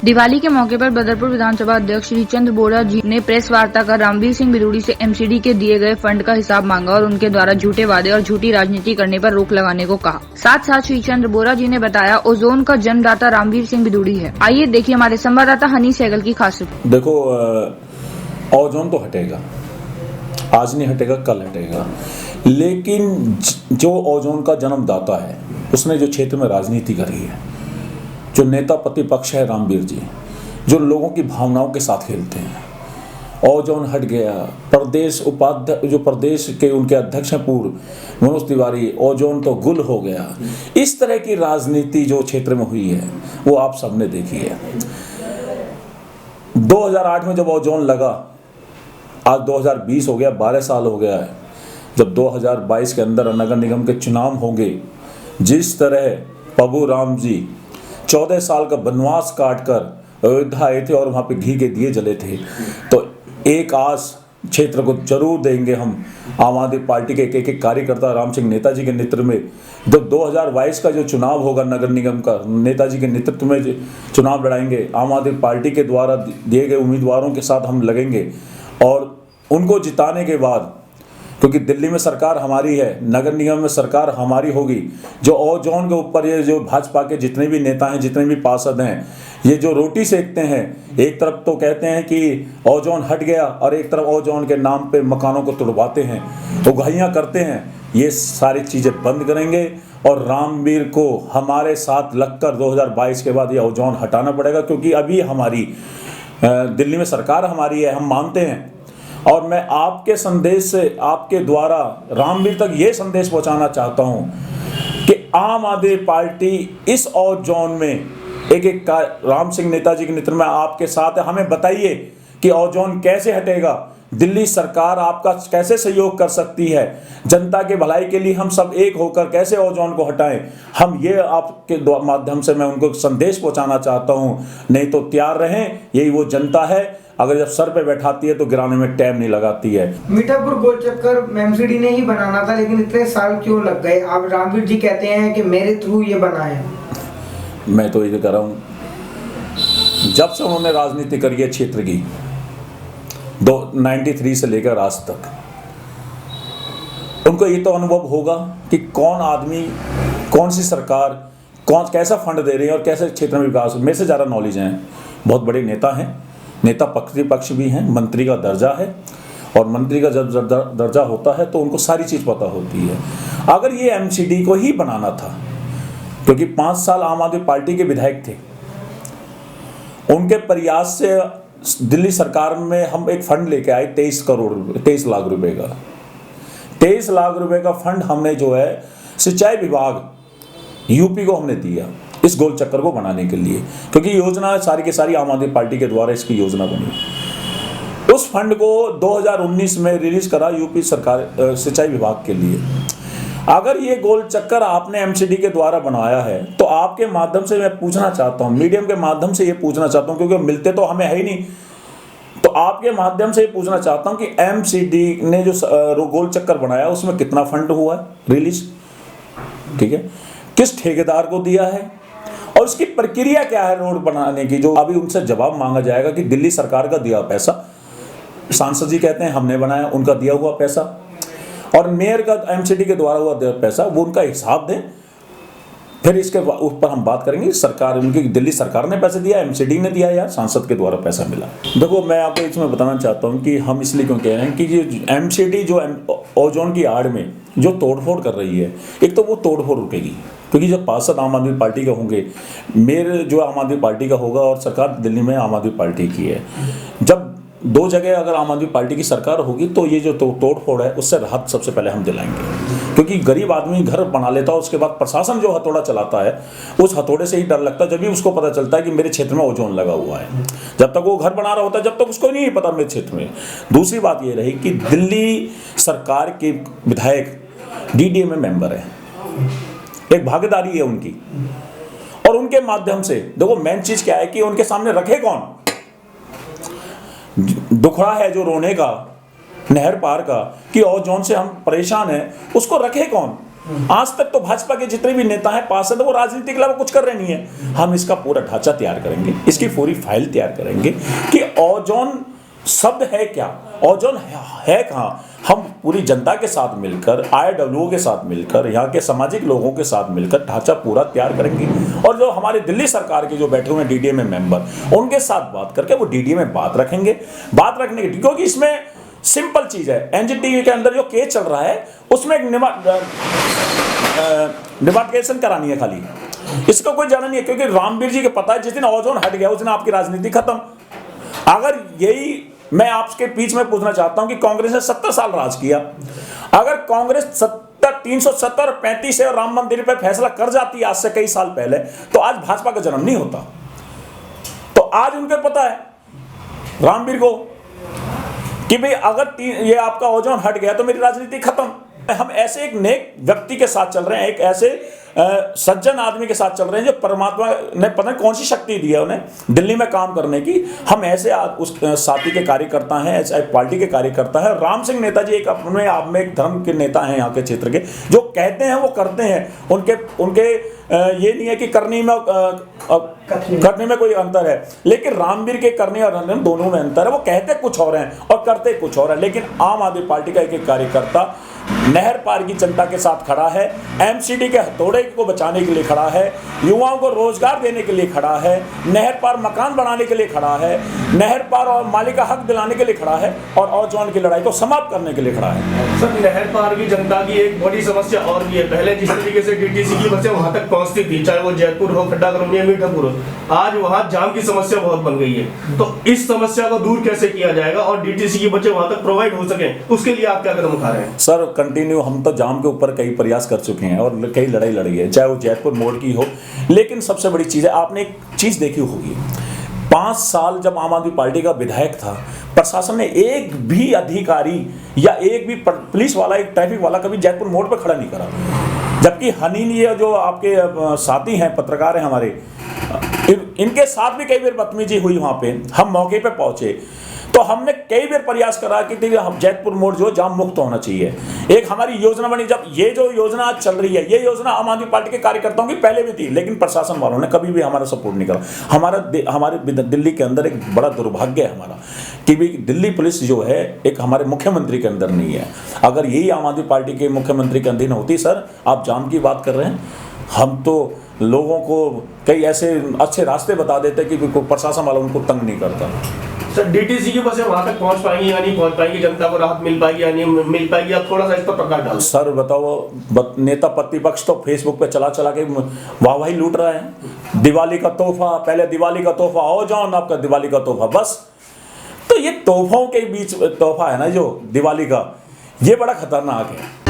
दिवाली के मौके पर बदरपुर विधानसभा अध्यक्ष श्री चंद्र बोरा जी ने प्रेस वार्ता कर रामवीर सिंह बिदूड़ी से एमसीडी के दिए गए फंड का हिसाब मांगा और उनके द्वारा झूठे वादे और झूठी राजनीति करने पर रोक लगाने को कहा। साथ साथ श्री चंद्र बोरा जी ने बताया ओजोन का जन्मदाता रामवीर सिंह बिदूड़ी है। आइए देखिए हमारे संवाददाता हनी सहगल की खास रिपोर्ट। देखो, ओजोन तो हटेगा, आज नहीं हटेगा, कल हटेगा, लेकिन जो ओजोन का जन्मदाता है उसने जो क्षेत्र में राजनीति करी है, जो नेता प्रतिपक्ष है रामवीर जी, जो लोगों की भावनाओं के साथ खेलते हैं, ओजोन हट गया। प्रदेश उपाध्यक्ष जो प्रदेश के उनके अध्यक्ष हैं पूर्व मनोज तिवारी, ओजोन तो गुल हो गया। इस तरह की राजनीति जो क्षेत्र में हुई है वो आप सबने देखी है। 2008 में जब ओजोन लगा, आज 2020 हो गया, 12 साल हो गया है। जब 2022 के अंदर नगर निगम के चुनाव होंगे, जिस तरह प्रभु राम जी 14 साल का वनवास काटकर अयोध्या आए थे और वहाँ पे घी के दिए जले थे, तो एक आस क्षेत्र को जरूर देंगे हम। आम आदमी पार्टी के एक कार्यकर्ता राम सिंह नेताजी के नेतृत्व में जब 2022 का जो चुनाव होगा नगर निगम का, नेताजी के नेतृत्व में चुनाव लड़ाएंगे। आम आदमी पार्टी के द्वारा दिए गए उम्मीदवारों के साथ हम लगेंगे और उनको जिताने के बाद, क्योंकि दिल्ली में सरकार हमारी है, नगर निगम में सरकार हमारी होगी। जो ओजोन के ऊपर ये जो भाजपा के जितने भी नेता हैं, जितने भी पार्षद हैं, ये जो रोटी सेकते हैं, एक तरफ तो कहते हैं कि ओजोन हट गया और एक तरफ ओजोन के नाम पे मकानों को तुड़वाते हैं, उगाहियाँ करते हैं। ये सारी चीज़ें बंद करेंगे और रामवीर को हमारे साथ लगकर 2022 के बाद ये ओजोन हटाना पड़ेगा, क्योंकि अभी हमारी दिल्ली में सरकार हमारी है, हम मानते हैं। और मैं आपके संदेश से, आपके द्वारा रामवीर तक ये संदेश पहुंचाना चाहता हूं कि आम आदमी पार्टी इस ओजोन में एक राम सिंह नेताजी के नेतृत्व में आपके साथ है। हमें बताइए कि ओजोन कैसे हटेगा, दिल्ली सरकार आपका कैसे सहयोग कर सकती है, जनता के भलाई के लिए हम सब एक होकर कैसे ओजोन को हटाएं। हम ये आपके माध्यम से मैं उनको संदेश पहुंचाना चाहता हूं। नहीं तो तैयार रहें, यही वो जनता है, अगर जब सर पे बैठाती है तो गिराने में टाइम नहीं लगाती है। मीठापुर गोल चक्कर एमसीडी ने ही बनाना था, लेकिन इतने साल क्यों लग गए? आप रामवीर जी कहते हैं कि मेरे थ्रू ये बना है। मैं तो ये कह रहा हूँ, जब से उन्होंने राजनीति करी है क्षेत्र की 93 से लेकर आज तक, उनको ये तो अनुभव होगा कि कौन आदमी, कौन सी सरकार, कौन कैसा फंड दे रही है और कैसे क्षेत्र में विकास। मेरे से ज़्यादा नॉलेज है, बहुत बड़े नेता हैं, नेता प्रतिपक्ष भी हैं, मंत्री का दर्जा है, और मंत्री का जब दर्जा होता है तो उनको सारी चीज़ पता होती है। अगर ये एमसीडी को ही बनाना था, क्योंकि 5 साल आम आदमी पार्टी के विधायक थे, उनके प्रयास से दिल्ली सरकार में हम एक फंड लेके आए 23 लाख रुपए का। 23 लाख रुपए का फंड हमने जो है सिंचाई विभाग यूपी को हमने दिया इस गोल चक्कर को बनाने के लिए, क्योंकि योजना सारी की सारी आम आदमी पार्टी के द्वारा इसकी योजना बनी। उस फंड को 2019 में रिलीज करा यूपी सरकार सिंचाई विभाग के लिए। अगर ये गोल चक्कर आपने एमसीडी के द्वारा बनाया है तो आपके माध्यम से मैं पूछना चाहता हूँ, मीडियम के माध्यम से ये पूछना चाहता हूँ, क्योंकि मिलते तो हमें है ही नहीं, तो आपके माध्यम से ये पूछना चाहता हूँ कि एमसीडी ने जो गोल चक्कर बनाया उसमें कितना फंड हुआ है रिलीज, ठीक है, किस ठेकेदार को दिया है और उसकी प्रक्रिया क्या है रोड बनाने की, जो अभी उनसे जवाब मांगा जाएगा कि दिल्ली सरकार का दिया पैसा, सांसद जी कहते हैं हमने बनाया, उनका दिया हुआ पैसा, और मेयर का एमसीडी के द्वारा हुआ पैसा, वो उनका हिसाब दें। फिर इसके ऊपर हम बात करेंगे सरकार, उनकी दिल्ली सरकार ने पैसे दिया, एमसीडी ने दिया या सांसद के द्वारा पैसा मिला। देखो, मैं आपको इसमें बताना चाहता हूँ कि हम इसलिए क्यों कह रहे हैं कि ये एमसीडी जो ओजोन की आड़ में जो तोड़फोड़ कर रही है, एक तो वो तोड़फोड़ रुकेगी, क्योंकि जब पार्षद आम आदमी पार्टी का होंगे, मेयर जो आम आदमी पार्टी का होगा और सरकार दिल्ली में आम आदमी पार्टी की है, जब 2 जगह अगर आम आदमी पार्टी की सरकार होगी तो ये जो तोड़फोड़ है उससे राहत सबसे पहले हम दिलाएंगे। क्योंकि गरीब आदमी घर बना लेता है, उसके बाद प्रशासन जो हथौड़ा चलाता है उस हथौड़े से ही डर लगता है, जब भी उसको पता चलता है कि मेरे क्षेत्र में ओजोन लगा हुआ है। जब तक वो घर बना रहा होता है, जब तक उसको नहीं पता मेरे क्षेत्र में। दूसरी बात ये रही कि दिल्ली सरकार के विधायक डीडीए में मेंबर है, एक भागीदारी है उनकी, और उनके माध्यम से देखो मेन चीज क्या है कि उनके सामने रखे कौन, दुखड़ा है जो रोने का, नहर पार का, कि ओजोन से हम परेशान हैं, उसको रखे कौन? आज तक तो भाजपा के जितने भी नेता हैं पार्षद, वो राजनीति के अलावा कुछ कर रहे नहीं है। हम इसका पूरा ढांचा तैयार करेंगे, इसकी पूरी फाइल तैयार करेंगे कि ओजोन शब्द है क्या, ओजोन है कहाँ। हम पूरी जनता के साथ मिलकर, IWO के साथ मिलकर, यहाँ के सामाजिक लोगों के साथ मिलकर ढांचा पूरा तैयार करेंगे। और जो हमारे दिल्ली सरकार के जो बैठे हुए हैं DDA में मेंबर, उनके साथ बात करके वो DDA में बात रखेंगे, बात रखने की, क्योंकि इसमें सिंपल चीज है। NGT के अंदर जो केस चल रहा है उसमें एक डिमार्केशन करानी है खाली, इसका कोई जाना नहीं है। क्योंकि रामवीर जी के पता है जिस दिन ओजोन हट गया उस दिन आपकी राजनीति खत्म। अगर यही मैं आपके बीच में पूछना चाहता हूं कि कांग्रेस ने 70 साल राज किया, अगर कांग्रेस 370 और 35 है और राम मंदिर पे फैसला कर जाती आज से कई साल पहले, तो आज भाजपा का जन्म नहीं होता। तो आज उनको पता है रामवीर को कि भाई अगर ये आपका ओजोन हट गया तो मेरी राजनीति खत्म। हम ऐसे एक नेक व्यक्ति के साथ चल रहे हैं, एक ऐसे सज्जन आदमी के साथ चल रहे हैं जो परमात्मा ने पता नहीं कौन सी शक्ति दी है उन्हें दिल्ली में काम करने की। हम ऐसे उस साथी के कार्यकर्ता हैं, ऐसे पार्टी के कार्यकर्ता हैं। राम सिंह नेताजी एक अपने आप में एक धर्म के नेता हैं यहाँ के क्षेत्र के, जो कहते हैं वो करते हैं। उनके ये नहीं है कि करने में कोई अंतर है, लेकिन रामवीर के करने और दोनों में अंतर है। वो कहते कुछ और हैं और करते कुछ और है। लेकिन आम आदमी पार्टी का एक कार्यकर्ता नहर पार की जनता के साथ खड़ा है, MCD के हथौड़े को बचाने के लिए खड़ा है, युवाओं को रोजगार देने के लिए खड़ा है, नहर पार मकान बनाने के लिए खड़ा है, नहर पार और मालिक का हक दिलाने के लिए खड़ा है, और ओजोन की लड़ाई को समाप्त करने के लिए खड़ा है। सर, नहर पार की जनता की एक बड़ी समस्या और भी है। पहले जिस तरीके से DTC की बसें वहां तक पहुंचती थी, चाहे वो जयपुर हो, खड्डा कॉलोनी, मीठापुर हो, आज वहां जाम की समस्या बहुत बन गई है। तो इस समस्या को दूर कैसे किया जाएगा और DTC की बसें वहां तक प्रोवाइड हो सके, उसके लिए आप क्या कदम उठा रहे हैं? सर, कंटिन्यू हम तो जाम के ऊपर कई प्रयास कर चुके हैं और कई लड़ाई लड़ी है, चाहे वो जयपुर मोड़ की हो। लेकिन सबसे बड़ी चीज है, आपने एक चीज देखी होगी, 5 साल जब आम आदमी पार्टी का विधायक था, प्रशासन ने एक भी अधिकारी या एक भी पुलिस वाला, एक ट्रैफिक वाला कभी जयपुर मोड़ पर खड़ा नहीं करा। जबकि हनीन, ये जो आपके साथी हैं, पत्रकार हैं हमारे, इनके साथ भी कई बार बदतमीजी हुई। वहां पे हम मौके पे पहुंचे तो हमने कई बार प्रयास करा कि हम जयपुर मोड़ जो जाम मुक्त होना चाहिए। एक हमारी योजना बनी, जब ये जो योजना आज चल रही है, ये योजना आम आदमी पार्टी के कार्यकर्ताओं की पहले भी थी, लेकिन प्रशासन वालों ने कभी भी हमारा सपोर्ट नहीं करा। हमारे दिल्ली के अंदर एक बड़ा दुर्भाग्य है हमारा कि भी दिल्ली पुलिस जो है एक हमारे मुख्यमंत्री के अंदर नहीं है। अगर यही आम आदमी पार्टी के मुख्यमंत्री के अधीन होती, सर आप जाम की बात कर रहे हैं, हम तो लोगों को कई ऐसे अच्छे रास्ते बता देते कि प्रशासन वाला उनको तंग नहीं करता। सर, DTC की बसें वहां तक पहुंच पाएंगी या नहीं पहुंच पाएंगी, जनता को राहत मिल पाएगी या नहीं मिल पाएगी, आप थोड़ा सा इस पर प्रकाश डालो। सर बताओ, नेता प्रतिपक्ष तो फेसबुक पे चला के वाहवाही लूट रहे हैं। दिवाली का तोहफा, पहले दिवाली का तोहफा, ओजोन आपका दिवाली का तोहफा, बस। तो ये तोहफों के बीच तोहफा है ना जो दिवाली का, ये बड़ा खतरनाक है।